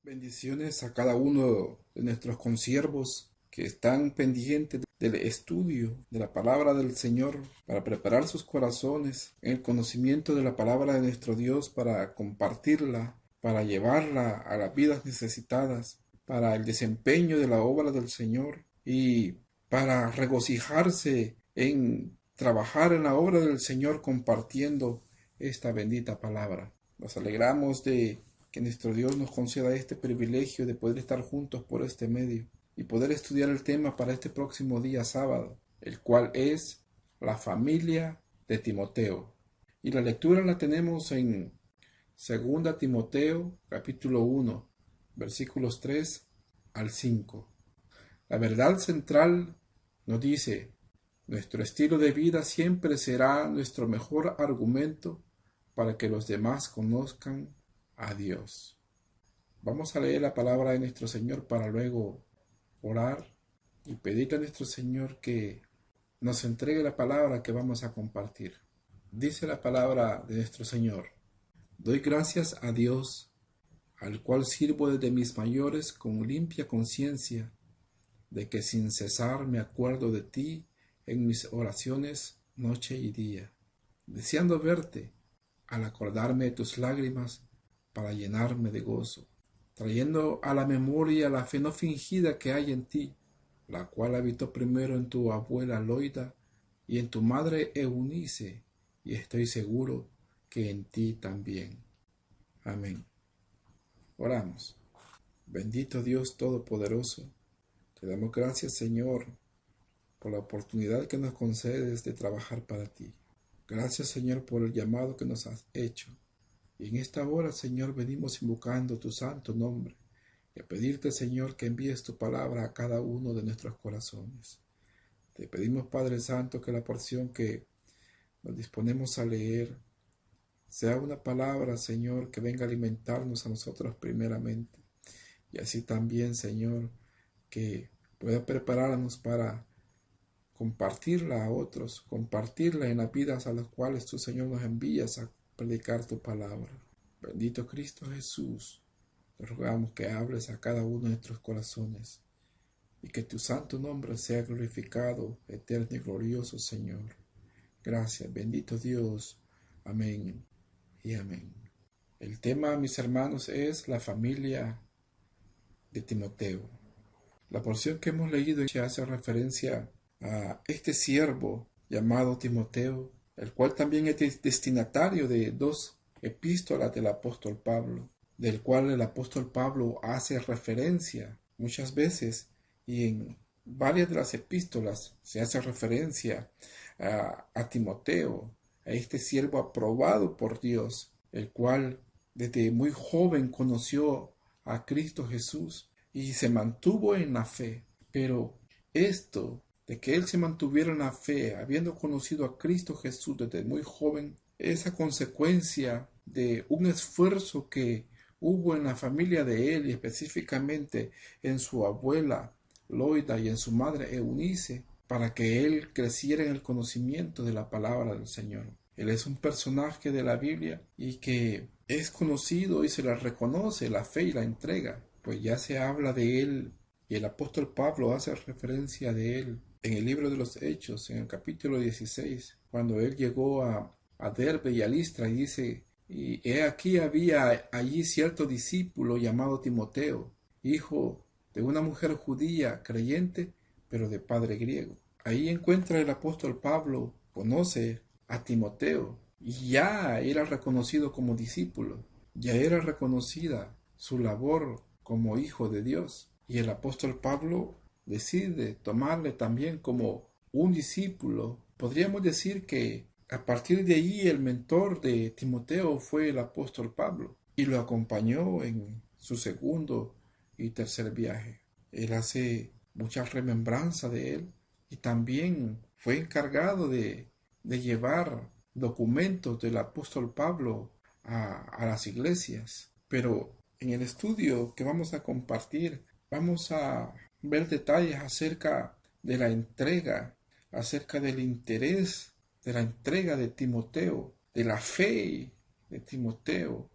Bendiciones a cada uno de nuestros consiervos que están pendientes del estudio de la palabra del Señor para preparar sus corazones en el conocimiento de la palabra de nuestro Dios para compartirla, para llevarla a las vidas necesitadas, para el desempeño de la obra del Señor y para regocijarse en trabajar en la obra del Señor compartiendo esta bendita palabra. Nos alegramos de que nuestro Dios nos conceda este privilegio de poder estar juntos por este medio y poder estudiar el tema para este próximo día sábado, el cual es la familia de Timoteo. Y la lectura la tenemos en 2 Timoteo capítulo 1, versículos 3 al 5. La verdad central nos dice: nuestro estilo de vida siempre será nuestro mejor argumento para que los demás conozcan a Dios. Vamos a leer la palabra de nuestro Señor para luego orar y pedirle a nuestro Señor que nos entregue la palabra que vamos a compartir. Dice la palabra de nuestro Señor: doy gracias a Dios, al cual sirvo desde mis mayores con limpia conciencia, de que sin cesar me acuerdo de ti en mis oraciones noche y día, deseando verte, al acordarme de tus lágrimas, para llenarme de gozo, trayendo a la memoria la fe no fingida que hay en ti, la cual habitó primero en tu abuela Loida y en tu madre Eunice, y estoy seguro que en ti también. Amén. Oramos. Bendito Dios Todopoderoso, te damos gracias, Señor, por la oportunidad que nos concedes de trabajar para ti. Gracias, Señor, por el llamado que nos has hecho. Y en esta hora, Señor, venimos invocando tu santo nombre y a pedirte, Señor, que envíes tu palabra a cada uno de nuestros corazones. Te pedimos, Padre Santo, que la porción que nos disponemos a leer sea una palabra, Señor, que venga a alimentarnos a nosotros primeramente. Y así también, Señor, que pueda prepararnos para compartirla a otros, compartirla en las vidas a las cuales tú, Señor, nos envías a predicar tu palabra. Bendito Cristo Jesús, te rogamos que hables a cada uno de nuestros corazones y que tu santo nombre sea glorificado, eterno y glorioso, Señor. Gracias, bendito Dios. Amén y amén. El tema, mis hermanos, es la familia de Timoteo. La porción que hemos leído hace referencia a este siervo llamado Timoteo, el cual también es destinatario de dos epístolas del apóstol Pablo, del cual el apóstol Pablo hace referencia muchas veces, y en varias de las epístolas se hace referencia a Timoteo, a este siervo aprobado por Dios, el cual desde muy joven conoció a Cristo Jesús y se mantuvo en la fe. Pero esto de que él se mantuviera en la fe, habiendo conocido a Cristo Jesús desde muy joven, es a consecuencia de un esfuerzo que hubo en la familia de él, y específicamente en su abuela Loida y en su madre Eunice, para que él creciera en el conocimiento de la palabra del Señor. Él es un personaje de la Biblia y que es conocido y se le reconoce la fe y la entrega, pues ya se habla de él y el apóstol Pablo hace referencia de él en el libro de los Hechos, en el capítulo 16, cuando él llegó a Derbe y a Listra, y dice: y he aquí había allí cierto discípulo llamado Timoteo, hijo de una mujer judía creyente, pero de padre griego. Ahí encuentra el apóstol Pablo, conoce a Timoteo, y ya era reconocido como discípulo, ya era reconocida su labor como hijo de Dios, y el apóstol Pablo decide tomarle también como un discípulo. Podríamos decir que a partir de ahí el mentor de Timoteo fue el apóstol Pablo y lo acompañó en su segundo y tercer viaje. Él hace mucha remembranza de él y también fue encargado de llevar documentos del apóstol Pablo a las iglesias. Pero en el estudio que vamos a compartir vamos a ver detalles acerca de la entrega, acerca del interés de la entrega de Timoteo, de la fe de Timoteo.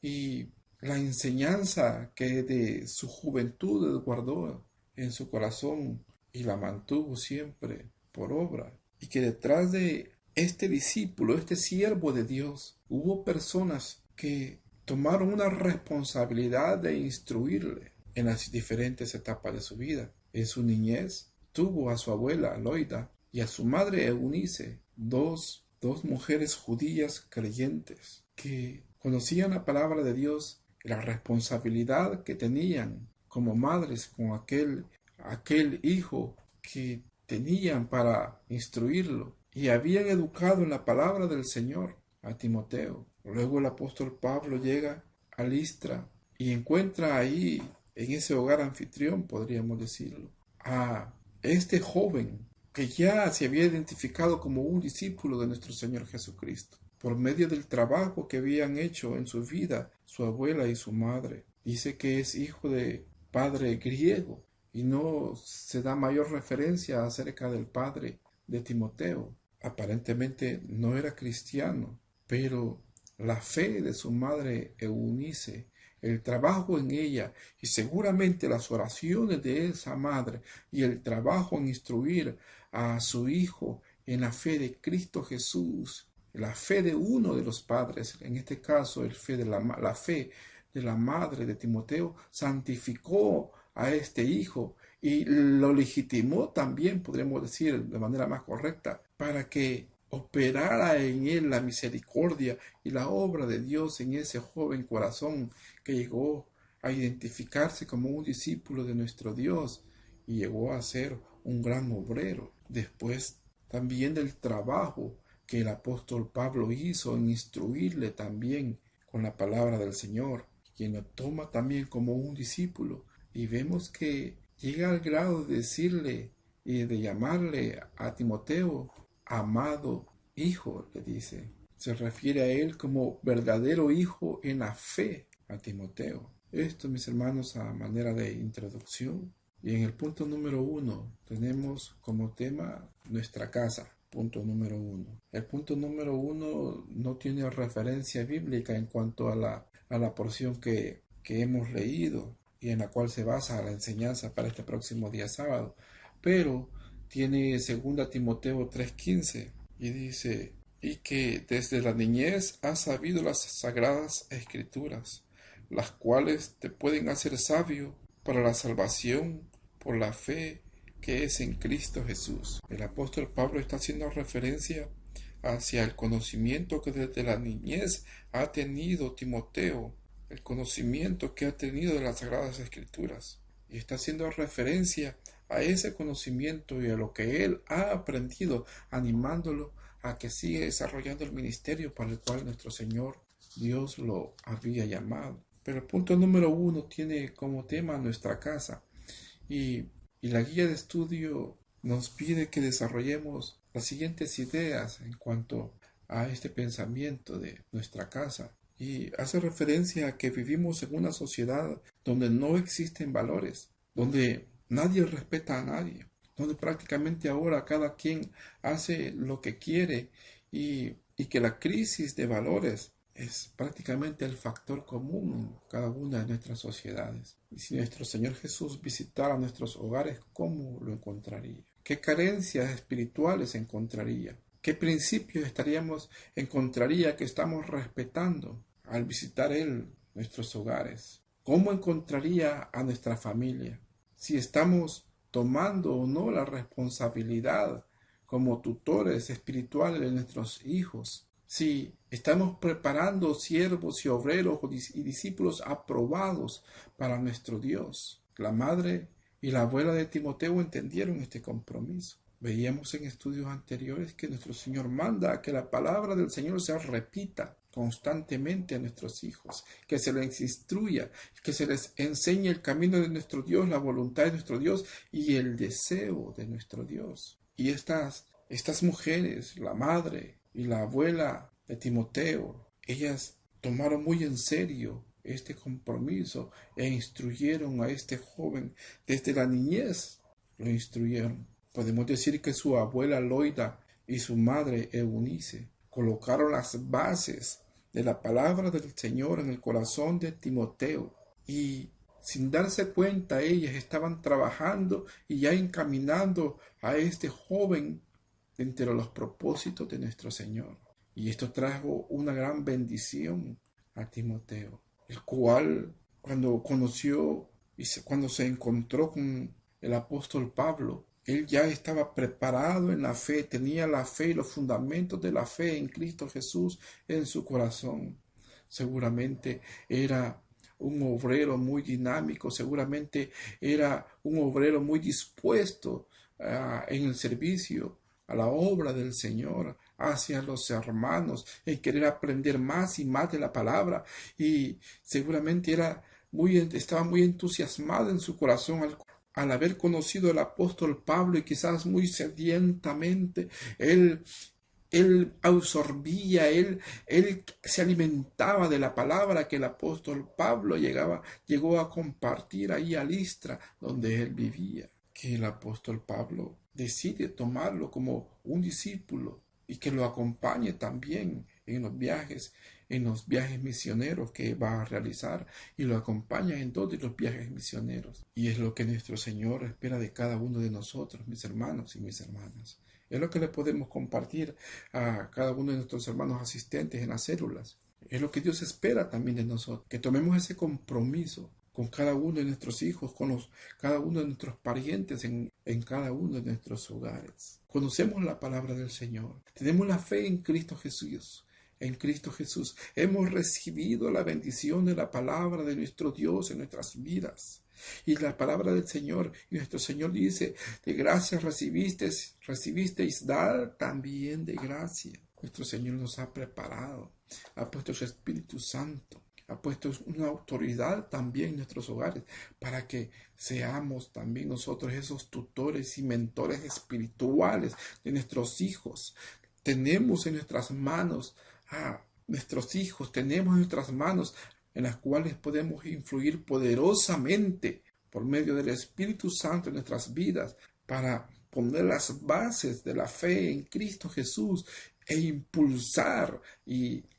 Y la enseñanza que de su juventud guardó en su corazón y la mantuvo siempre por obra. Y que detrás de este discípulo, este siervo de Dios, hubo personas que tomaron una responsabilidad de instruirle en las diferentes etapas de su vida. En su niñez tuvo a su abuela Loida y a su madre Eunice, dos mujeres judías creyentes que conocían la palabra de Dios y la responsabilidad que tenían como madres con aquel hijo que tenían para instruirlo, y habían educado en la palabra del Señor a Timoteo. Luego el apóstol Pablo llega a Listra y encuentra ahí, en ese hogar anfitrión, podríamos decirlo, a este joven que ya se había identificado como un discípulo de nuestro Señor Jesucristo, por medio del trabajo que habían hecho en su vida su abuela y su madre. Dice que es hijo de padre griego y no se da mayor referencia acerca del padre de Timoteo. Aparentemente no era cristiano, pero la fe de su madre Eunice, el trabajo en ella y seguramente las oraciones de esa madre y el trabajo en instruir a su hijo en la fe de Cristo Jesús, la fe de uno de los padres, en este caso la fe de la madre de Timoteo, santificó a este hijo y lo legitimó también, podríamos decir de manera más correcta, para que operara en él la misericordia y la obra de Dios en ese joven corazón que llegó a identificarse como un discípulo de nuestro Dios y llegó a ser un gran obrero. Después también del trabajo que el apóstol Pablo hizo en instruirle también con la palabra del Señor, quien lo toma también como un discípulo, y vemos que llega al grado de decirle y de llamarle a Timoteo amado hijo, le dice. Se refiere a él como verdadero hijo en la fe a Timoteo. Esto, mis hermanos, a manera de introducción. Y en el punto número 1 tenemos como tema nuestra casa. Punto número 1. El punto número 1 no tiene referencia bíblica en cuanto a la porción que hemos leído y en la cual se basa la enseñanza para este próximo día sábado, pero tiene 2 Timoteo 3:15 y dice: y que desde la niñez has sabido las sagradas escrituras, las cuales te pueden hacer sabio para la salvación por la fe que es en Cristo Jesús. El apóstol Pablo está haciendo referencia hacia el conocimiento que desde la niñez ha tenido Timoteo, el conocimiento que ha tenido de las Sagradas Escrituras, y está haciendo referencia a ese conocimiento y a lo que él ha aprendido, animándolo a que siga desarrollando el ministerio para el cual nuestro Señor Dios lo había llamado. Pero el punto número 1 tiene como tema nuestra casa, y la guía de estudio nos pide que desarrollemos las siguientes ideas en cuanto a este pensamiento de nuestra casa. Y hace referencia a que vivimos en una sociedad donde no existen valores, donde nadie respeta a nadie, donde prácticamente ahora cada quien hace lo que quiere, y que la crisis de valores es prácticamente el factor común en cada una de nuestras sociedades. Y si nuestro Señor Jesús visitara nuestros hogares, ¿cómo lo encontraría? ¿Qué carencias espirituales encontraría? ¿Qué principios encontraría que estamos respetando al visitar Él nuestros hogares? ¿Cómo encontraría a nuestra familia? Si estamos tomando o no la responsabilidad como tutores espirituales de nuestros hijos. Si estamos preparando siervos y obreros y discípulos aprobados para nuestro Dios. La madre y la abuela de Timoteo entendieron este compromiso. Veíamos en estudios anteriores que nuestro Señor manda a que la palabra del Señor se repita constantemente a nuestros hijos, que se les instruya, que se les enseñe el camino de nuestro Dios, la voluntad de nuestro Dios y el deseo de nuestro Dios. Y estas mujeres, la madre y la abuela de Timoteo, ellas tomaron muy en serio este compromiso e instruyeron a este joven desde la niñez. Lo instruyeron. Podemos decir que su abuela Loida y su madre Eunice colocaron las bases de la palabra del Señor en el corazón de Timoteo. Y sin darse cuenta, ellas estaban trabajando y ya encaminando a este joven entre los propósitos de nuestro Señor. Y esto trajo una gran bendición a Timoteo, el cual cuando conoció y cuando se encontró con el apóstol Pablo, él ya estaba preparado en la fe, tenía la fe y los fundamentos de la fe en Cristo Jesús en su corazón. Seguramente era un obrero muy dinámico, seguramente era un obrero muy dispuesto en el servicio a la obra del Señor, hacia los hermanos, en querer aprender más y más de la palabra, y seguramente estaba muy entusiasmado en su corazón al haber conocido al apóstol Pablo, y quizás muy sedientamente él absorbía, él se alimentaba de la palabra que el apóstol Pablo llegó a compartir ahí a Listra, donde él vivía. Que el apóstol Pablo decide tomarlo como un discípulo y que lo acompañe también en los viajes misioneros que va a realizar, y lo acompaña en todos los viajes misioneros. Y es lo que nuestro Señor espera de cada uno de nosotros, mis hermanos y mis hermanas. Es lo que le podemos compartir a cada uno de nuestros hermanos asistentes en las células. Es lo que Dios espera también de nosotros, que tomemos ese compromiso con cada uno de nuestros hijos, cada uno de nuestros parientes en cada uno de nuestros hogares. Conocemos la palabra del Señor, tenemos la fe en Cristo Jesús. En Cristo Jesús hemos recibido la bendición de la palabra de nuestro Dios en nuestras vidas. Y la palabra del Señor, y nuestro Señor dice, de gracia recibisteis, dar también de gracia. Nuestro Señor nos ha preparado, ha puesto su Espíritu Santo, ha puesto una autoridad también en nuestros hogares, para que seamos también nosotros esos tutores y mentores espirituales de nuestros hijos. Tenemos en nuestras manos a nuestros hijos, tenemos en nuestras manos en las cuales podemos influir poderosamente por medio del Espíritu Santo en nuestras vidas, para poner las bases de la fe en Cristo Jesús e impulsar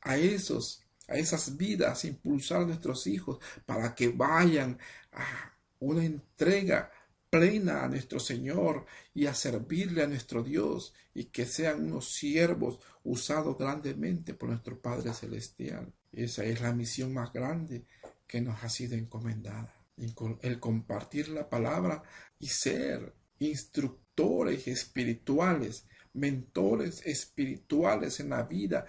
a esas vidas, impulsar a nuestros hijos para que vayan a una entrega plena a nuestro Señor y a servirle a nuestro Dios, y que sean unos siervos usados grandemente por nuestro Padre Celestial. Esa es la misión más grande que nos ha sido encomendada, el compartir la palabra y ser instructores espirituales, mentores espirituales en la vida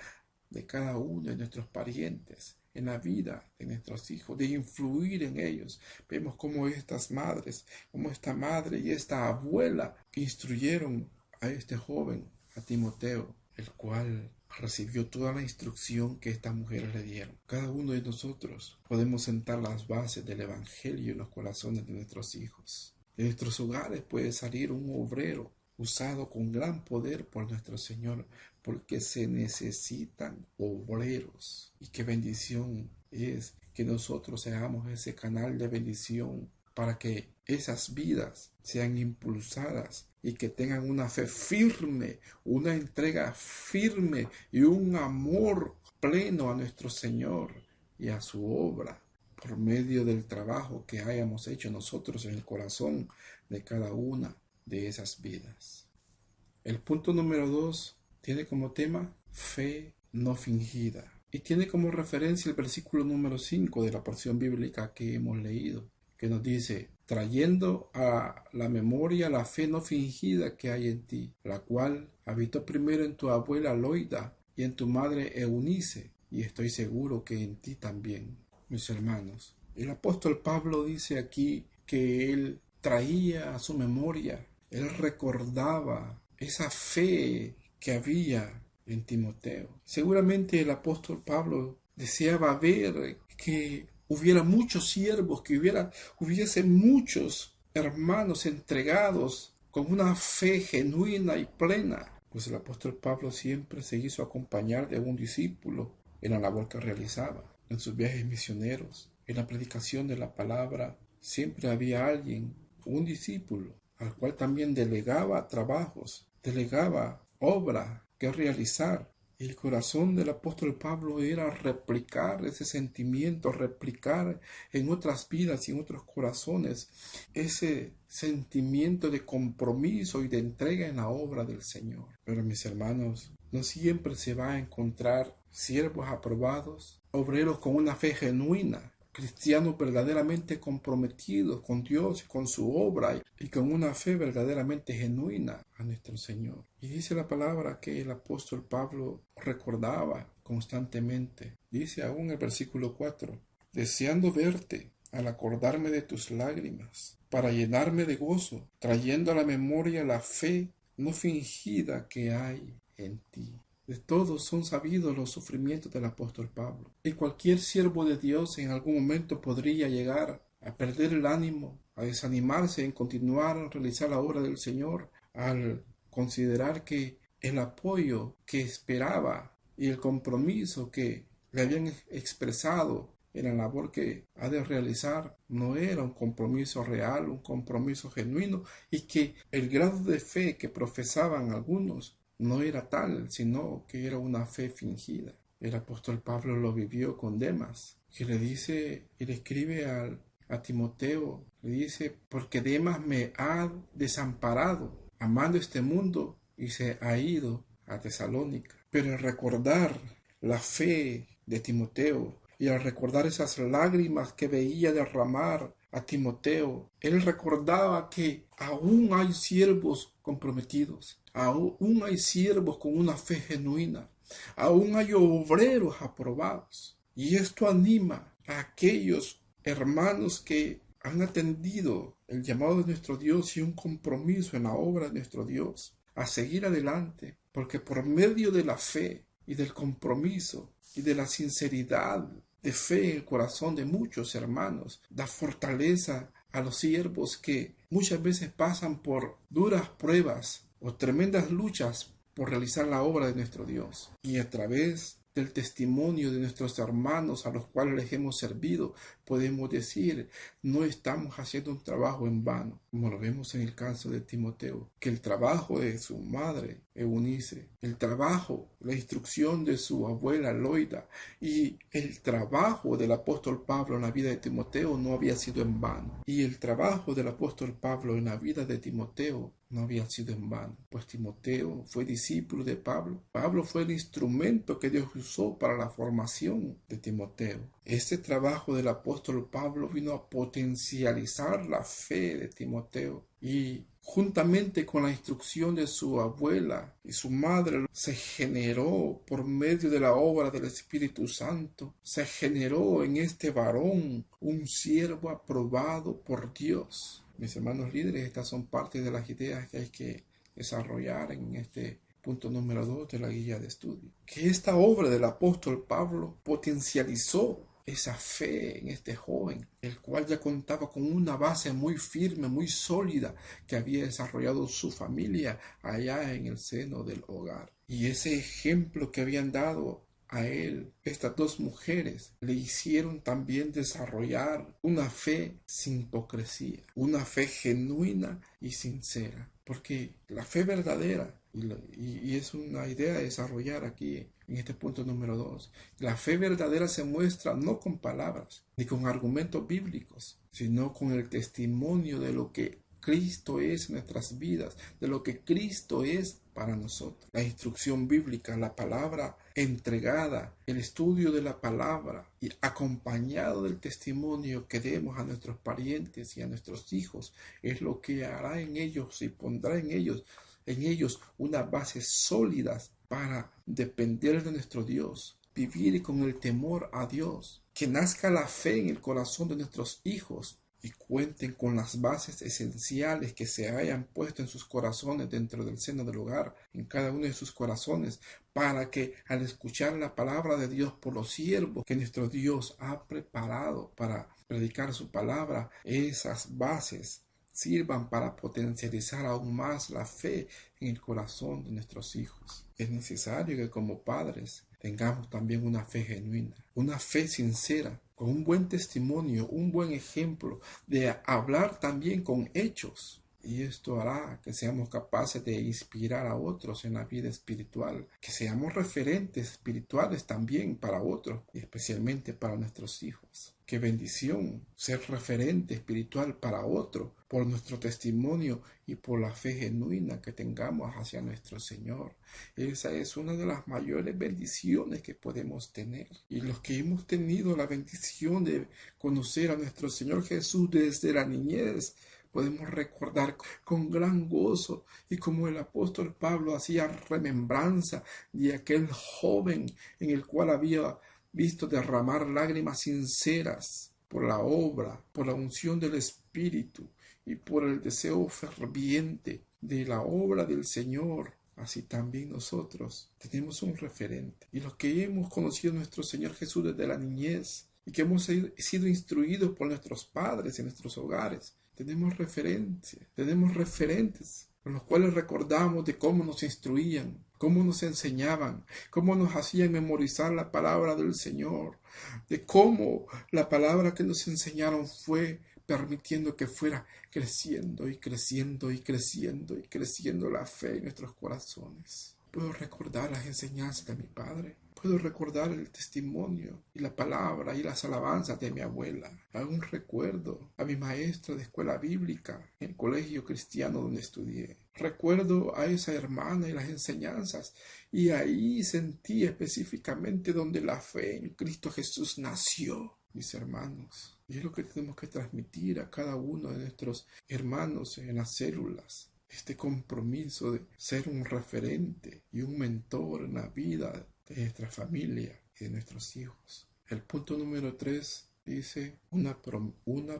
de cada uno de nuestros parientes, en la vida de nuestros hijos, de influir en ellos. Vemos cómo estas madres, como esta madre y esta abuela instruyeron a este joven, a Timoteo, el cual recibió toda la instrucción que estas mujeres le dieron. Cada uno de nosotros podemos sentar las bases del Evangelio en los corazones de nuestros hijos. De nuestros hogares puede salir un obrero usado con gran poder por nuestro Señor, porque se necesitan obreros. Y qué bendición es que nosotros seamos ese canal de bendición para que esas vidas sean impulsadas y que tengan una fe firme, una entrega firme y un amor pleno a nuestro Señor y a su obra, por medio del trabajo que hayamos hecho nosotros en el corazón de cada una de esas vidas. El punto número 2 tiene como tema fe no fingida, y tiene como referencia el versículo número 5 de la porción bíblica que hemos leído, que nos dice: trayendo a la memoria la fe no fingida que hay en ti, la cual habitó primero en tu abuela Loida y en tu madre Eunice, y estoy seguro que en ti también. Mis hermanos, el apóstol Pablo dice aquí que él traía a su memoria, él recordaba esa fe que había en Timoteo. Seguramente el apóstol Pablo deseaba ver que hubiera muchos siervos, que hubiese muchos hermanos entregados con una fe genuina y plena. Pues el apóstol Pablo siempre se hizo acompañar de un discípulo en la labor que realizaba, en sus viajes misioneros, en la predicación de la palabra. Siempre había alguien, un discípulo, al cual también delegaba trabajos, delegaba obra que realizar El corazón del apóstol Pablo era replicar ese sentimiento, replicar en otras vidas y en otros corazones ese sentimiento de compromiso y de entrega en la obra del Señor. Pero mis hermanos, no siempre se va a encontrar siervos aprobados, obreros con una fe genuina, cristianos verdaderamente comprometidos con Dios y con su obra y con una fe verdaderamente genuina a nuestro Señor. Y dice la palabra que el apóstol Pablo recordaba constantemente. Dice aún el versículo 4, deseando verte al acordarme de tus lágrimas, para llenarme de gozo, trayendo a la memoria la fe no fingida que hay en ti. De todos son sabidos los sufrimientos del apóstol Pablo. Y cualquier siervo de Dios en algún momento podría llegar a perder el ánimo, a desanimarse en continuar a realizar la obra del Señor, al considerar que el apoyo que esperaba y el compromiso que le habían expresado en la labor que ha de realizar no era un compromiso real, un compromiso genuino, y que el grado de fe que profesaban algunos no era tal, sino que era una fe fingida. El apóstol Pablo lo vivió con Demas, que le dice y le escribe a Timoteo, le dice, porque Demas me ha desamparado, amando este mundo, y se ha ido a Tesalónica. Pero al recordar la fe de Timoteo y al recordar esas lágrimas que veía derramar a Timoteo, él recordaba que aún hay siervos comprometidos, aún hay siervos con una fe genuina, aún hay obreros aprobados. Y esto anima a aquellos hermanos que han atendido el llamado de nuestro Dios y un compromiso en la obra de nuestro Dios, a seguir adelante, porque por medio de la fe y del compromiso y de la sinceridad de fe en el corazón de muchos hermanos, da fortaleza a los siervos que muchas veces pasan por duras pruebas o tremendas luchas por realizar la obra de nuestro Dios. Y a través del testimonio de nuestros hermanos a los cuales les hemos servido, podemos decir, no estamos haciendo un trabajo en vano, como lo vemos en el caso de Timoteo, que el trabajo de su madre, Eunice, el trabajo, la instrucción de su abuela Loida y el trabajo del apóstol Pablo en la vida de Timoteo no había sido en vano. Y el trabajo del apóstol Pablo en la vida de Timoteo no había sido en vano, pues Timoteo fue discípulo de Pablo. Pablo fue el instrumento que Dios usó para la formación de Timoteo. Este trabajo del apóstol Pablo vino a potencializar la fe de Timoteo y juntamente con la instrucción de su abuela y su madre se generó por medio de la obra del Espíritu Santo, se generó en este varón un siervo aprobado por Dios. Mis hermanos líderes, estas son parte de las ideas que hay que desarrollar en este punto número 2 de la guía de estudio. Que esta obra del apóstol Pablo potencializó esa fe en este joven, el cual ya contaba con una base muy firme, muy sólida, que había desarrollado su familia allá en el seno del hogar. Y ese ejemplo que habían dado a él, estas dos mujeres, le hicieron también desarrollar una fe sin hipocresía, una fe genuina y sincera, porque la fe verdadera, y es una idea a desarrollar aquí en este punto número 2, la fe verdadera se muestra no con palabras ni con argumentos bíblicos, sino con el testimonio de lo que Cristo es en nuestras vidas, de lo que Cristo es para nosotros. La instrucción bíblica, la palabra entregada, el estudio de la palabra y acompañado del testimonio que demos a nuestros parientes y a nuestros hijos es lo que hará en ellos y pondrá en ellos unas bases sólidas para depender de nuestro Dios, vivir con el temor a Dios, que nazca la fe en el corazón de nuestros hijos y cuenten con las bases esenciales que se hayan puesto en sus corazones dentro del seno del hogar, en cada uno de sus corazones, para que al escuchar la palabra de Dios por los siervos que nuestro Dios ha preparado para predicar su palabra, esas bases sirvan para potencializar aún más la fe en el corazón de nuestros hijos. Es necesario que como padres tengamos también una fe genuina, una fe sincera, con un buen testimonio, un buen ejemplo, de hablar también con hechos, Y esto hará que seamos capaces de inspirar a otros en la vida espiritual, que seamos referentes espirituales también para otros, y especialmente para nuestros hijos. Qué bendición ser referente espiritual para otro por nuestro testimonio y por la fe genuina que tengamos hacia nuestro Señor. Esa es una de las mayores bendiciones que podemos tener. Y los que hemos tenido la bendición de conocer a nuestro Señor Jesús desde la niñez, podemos recordar con gran gozo, y como el apóstol Pablo hacía remembranza de aquel joven en el cual había visto derramar lágrimas sinceras por la obra, por la unción del Espíritu y por el deseo ferviente de la obra del Señor. Así también nosotros tenemos un referente. Y los que hemos conocido a nuestro Señor Jesús desde la niñez y que hemos sido instruidos por nuestros padres en nuestros hogares, tenemos referentes con los cuales recordamos de cómo nos instruían, cómo nos enseñaban, cómo nos hacían memorizar la palabra del Señor, de cómo la palabra que nos enseñaron fue permitiendo que fuera creciendo y creciendo y creciendo y creciendo la fe en nuestros corazones. Puedo recordar las enseñanzas de mi padre. Puedo recordar el testimonio y la palabra y las alabanzas de mi abuela. Aún recuerdo a mi maestra de escuela bíblica en el colegio cristiano donde estudié. Recuerdo a esa hermana y las enseñanzas, y ahí sentí específicamente donde la fe en Cristo Jesús nació, mis hermanos. Y es lo que tenemos que transmitir a cada uno de nuestros hermanos en las células. Este compromiso de ser un referente y un mentor en la vida de nuestra familia y de nuestros hijos. El punto número 3 dice una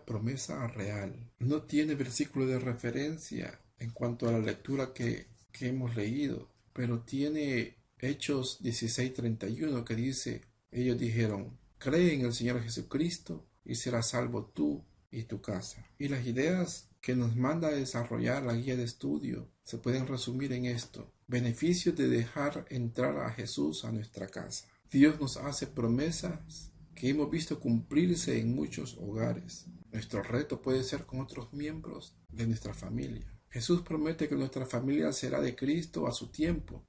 promesa real. No tiene versículo de referencia en cuanto a la lectura que hemos leído, pero tiene Hechos 16:31 que dice, ellos dijeron, cree en el Señor Jesucristo y serás salvo tú y tu casa. Y las ideas que nos manda a desarrollar la guía de estudio se pueden resumir en esto: beneficios de dejar entrar a Jesús a nuestra casa. Dios nos hace promesas que hemos visto cumplirse en muchos hogares. Nuestro reto puede ser con otros miembros de nuestra familia. Jesús promete que nuestra familia será de Cristo a su tiempo,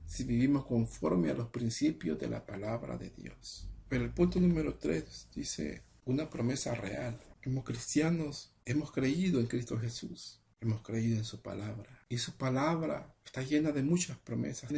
si vivimos conforme a los principios de la palabra de Dios. Pero el punto número 3 dice una promesa real. Como cristianos hemos creído en Cristo Jesús, hemos creído en su palabra, y su palabra está llena de muchas promesas,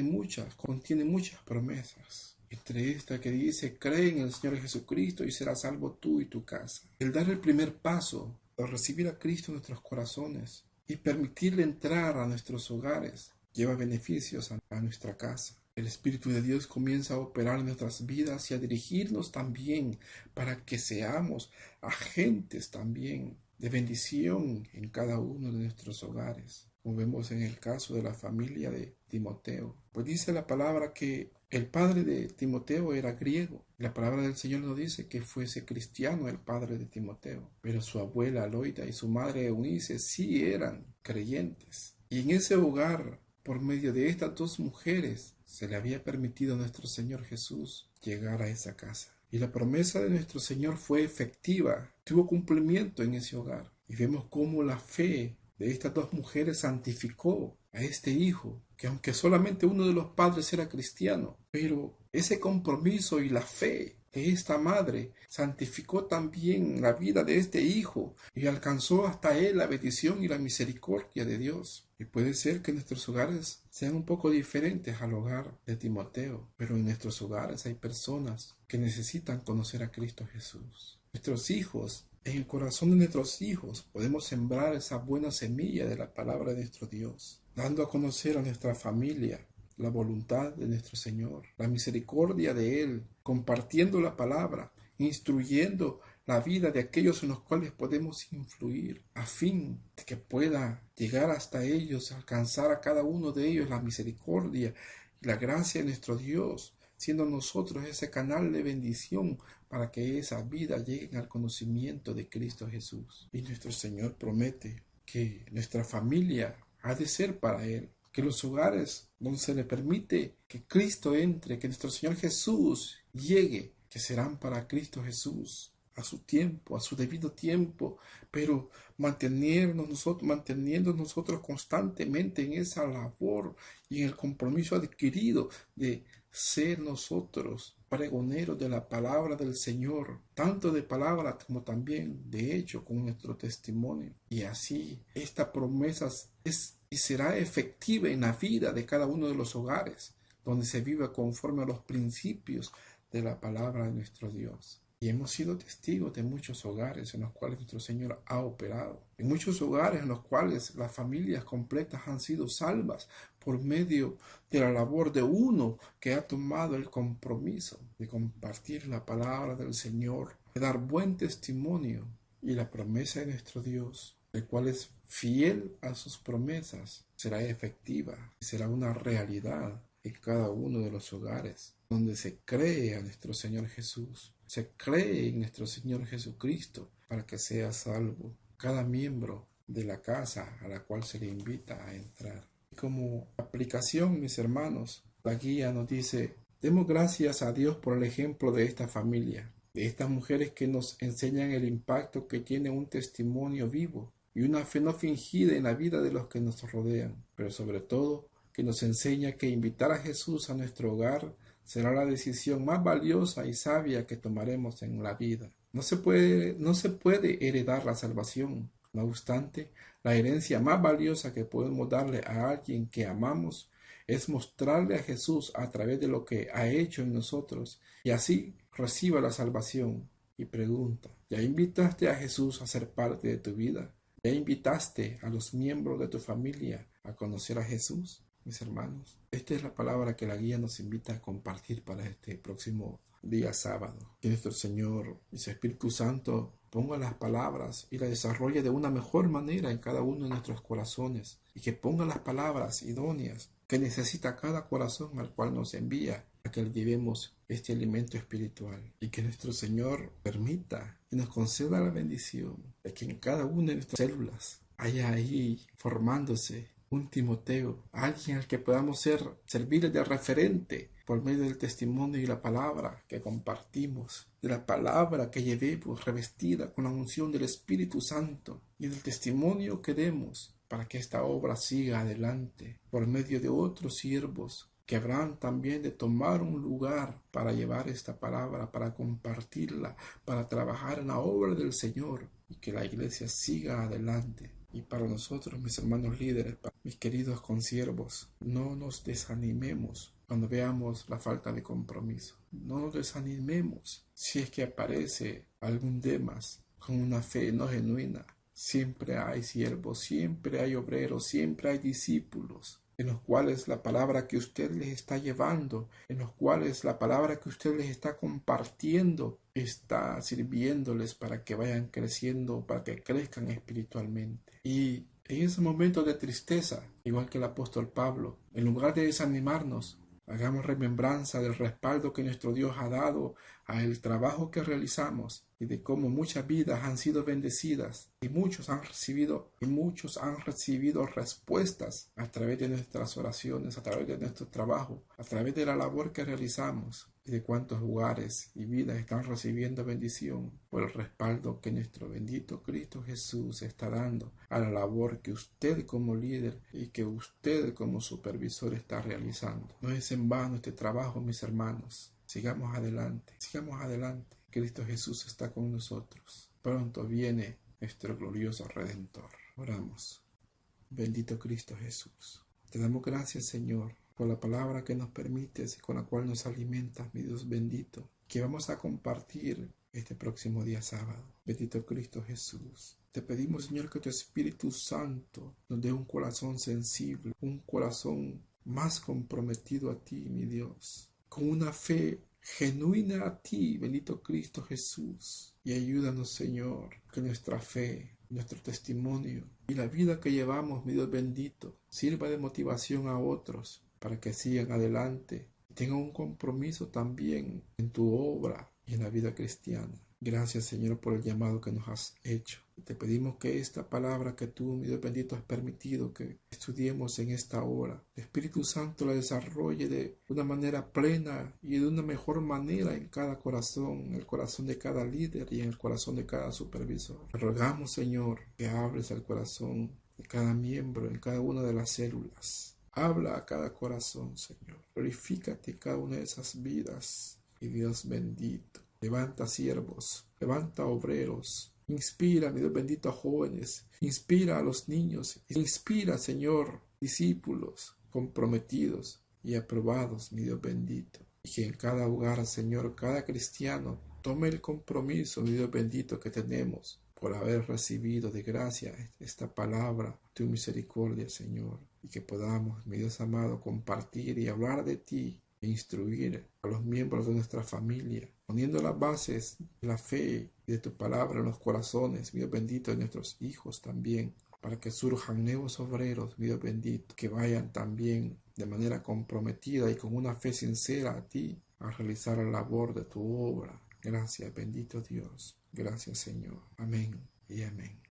contiene muchas promesas. Entre esta que dice, cree en el Señor Jesucristo y serás salvo tú y tu casa. El dar el primer paso, el recibir a Cristo en nuestros corazones y permitirle entrar a nuestros hogares, lleva beneficios a nuestra casa. El Espíritu de Dios comienza a operar en nuestras vidas y a dirigirnos también para que seamos agentes también de bendición en cada uno de nuestros hogares. Como vemos en el caso de la familia de Timoteo. Pues dice la palabra que el padre de Timoteo era griego. La palabra del Señor nos dice que fuese cristiano el padre de Timoteo. Pero su abuela Loida y su madre Eunice sí eran creyentes. Y en ese hogar, por medio de estas dos mujeres, se le había permitido a nuestro Señor Jesús llegar a esa casa. Y la promesa de nuestro Señor fue efectiva, tuvo cumplimiento en ese hogar. Y vemos cómo la fe de estas dos mujeres santificó a este hijo, que aunque solamente uno de los padres era cristiano, pero ese compromiso y la fe de esta madre santificó también la vida de este hijo y alcanzó hasta él la bendición y la misericordia de Dios. Y puede ser que nuestros hogares sean un poco diferentes al hogar de Timoteo, pero en nuestros hogares hay personas que necesitan conocer a Cristo Jesús. Nuestros hijos, en el corazón de nuestros hijos podemos sembrar esa buena semilla de la palabra de nuestro Dios, dando a conocer a nuestra familia la voluntad de nuestro Señor, la misericordia de Él, compartiendo la palabra, instruyendo la vida de aquellos en los cuales podemos influir, a fin de que pueda llegar hasta ellos, alcanzar a cada uno de ellos la misericordia y la gracia de nuestro Dios, siendo nosotros ese canal de bendición para que esa vida llegue al conocimiento de Cristo Jesús. Y nuestro Señor promete que nuestra familia ha de ser para Él, que los hogares donde se le permite que Cristo entre, que nuestro Señor Jesús llegue, que serán para Cristo Jesús. a su tiempo, a su debido tiempo, pero manteniendo nosotros constantemente en esa labor y en el compromiso adquirido de ser nosotros pregoneros de la palabra del Señor, tanto de palabra como también de hecho con nuestro testimonio. Y así esta promesa es y será efectiva en la vida de cada uno de los hogares, donde se viva conforme a los principios de la palabra de nuestro Dios. Y hemos sido testigos de muchos hogares en los cuales nuestro Señor ha operado. En muchos hogares en los cuales las familias completas han sido salvas por medio de la labor de uno que ha tomado el compromiso de compartir la palabra del Señor, de dar buen testimonio y la promesa de nuestro Dios, el cual es fiel a sus promesas, será efectiva y será una realidad en cada uno de los hogares donde se cree a nuestro Señor Jesús, se cree en nuestro Señor Jesucristo para que sea salvo cada miembro de la casa a la cual se le invita a entrar. Y como aplicación, mis hermanos, la guía nos dice: demos gracias a Dios por el ejemplo de esta familia, de estas mujeres que nos enseñan el impacto que tiene un testimonio vivo y una fe no fingida en la vida de los que nos rodean, pero sobre todo que nos enseña que invitar a Jesús a nuestro hogar será la decisión más valiosa y sabia que tomaremos en la vida. No se puede heredar la salvación. No obstante, la herencia más valiosa que podemos darle a alguien que amamos es mostrarle a Jesús a través de lo que ha hecho en nosotros, y así reciba la salvación. Y pregunta: ¿ya invitaste a Jesús a ser parte de tu vida? ¿Ya invitaste a los miembros de tu familia a conocer a Jesús? Mis hermanos, esta es la palabra que la guía nos invita a compartir para este próximo día sábado. Que nuestro Señor y su Espíritu Santo ponga las palabras y las desarrolle de una mejor manera en cada uno de nuestros corazones, y que ponga las palabras idóneas que necesita cada corazón al cual nos envía a que le llevemos este alimento espiritual, y que nuestro Señor permita y nos conceda la bendición de que en cada una de nuestras células haya ahí formándose un Timoteo, alguien al que podamos servirle de referente por medio del testimonio y la palabra que compartimos, de la palabra que llevemos revestida con la unción del Espíritu Santo, y del testimonio que demos para que esta obra siga adelante por medio de otros siervos que habrán también de tomar un lugar para llevar esta palabra, para compartirla, para trabajar en la obra del Señor, y que la iglesia siga adelante. Y para nosotros, mis hermanos líderes, mis queridos consiervos, no nos desanimemos cuando veamos la falta de compromiso. No nos desanimemos si es que aparece algún Demas con una fe no genuina. Siempre hay siervos, siempre hay obreros, siempre hay discípulos en los cuales la palabra que usted les está llevando, en los cuales la palabra que usted les está compartiendo está sirviéndoles para que vayan creciendo, para que crezcan espiritualmente. Y en ese momento de tristeza, igual que el apóstol Pablo, en lugar de desanimarnos, hagamos remembranza del respaldo que nuestro Dios ha dado al trabajo que realizamos, y de cómo muchas vidas han sido bendecidas y muchos han recibido respuestas a través de nuestras oraciones, a través de nuestro trabajo, a través de la labor que realizamos, y de cuántos lugares y vidas están recibiendo bendición por el respaldo que nuestro bendito Cristo Jesús está dando a la labor que usted como líder y que usted como supervisor está realizando. No es en vano este trabajo, mis hermanos. Sigamos adelante, sigamos adelante. Cristo Jesús está con nosotros. Pronto viene nuestro glorioso Redentor. Oramos. Bendito Cristo Jesús. Te damos gracias, Señor, por la palabra que nos permites y con la cual nos alimentas, mi Dios bendito, que vamos a compartir este próximo día sábado. Bendito Cristo Jesús. Te pedimos, Señor, que tu Espíritu Santo nos dé un corazón sensible, un corazón más comprometido a ti, mi Dios, con una fe genuina a ti, bendito Cristo Jesús. Y ayúdanos, Señor, que nuestra fe, nuestro testimonio y la vida que llevamos, mi Dios bendito, sirva de motivación a otros para que sigan adelante y tengan un compromiso también en tu obra y en la vida cristiana. Gracias, Señor, por el llamado que nos has hecho. Te pedimos que esta palabra que tú, mi Dios bendito, has permitido que estudiemos en esta hora, el Espíritu Santo la desarrolle de una manera plena y de una mejor manera en cada corazón, en el corazón de cada líder y en el corazón de cada supervisor. Te rogamos, Señor, que hables al corazón de cada miembro, en cada una de las células. Habla a cada corazón, Señor. Glorifícate en cada una de esas vidas. Y Dios bendito, levanta siervos, levanta obreros. Inspira, mi Dios bendito, a jóvenes. Inspira a los niños. Inspira, Señor, discípulos comprometidos y aprobados, mi Dios bendito. Y que en cada hogar, Señor, cada cristiano tome el compromiso, mi Dios bendito, que tenemos por haber recibido de gracia esta palabra, tu misericordia, Señor. Y que podamos, mi Dios amado, compartir y hablar de ti e instruir a los miembros de nuestra familia, poniendo las bases de la fe y de tu palabra en los corazones, mi Dios bendito, de nuestros hijos también, para que surjan nuevos obreros, mi Dios bendito, que vayan también de manera comprometida y con una fe sincera a ti, a realizar la labor de tu obra. Gracias, bendito Dios. Gracias, Señor. Amén y amén.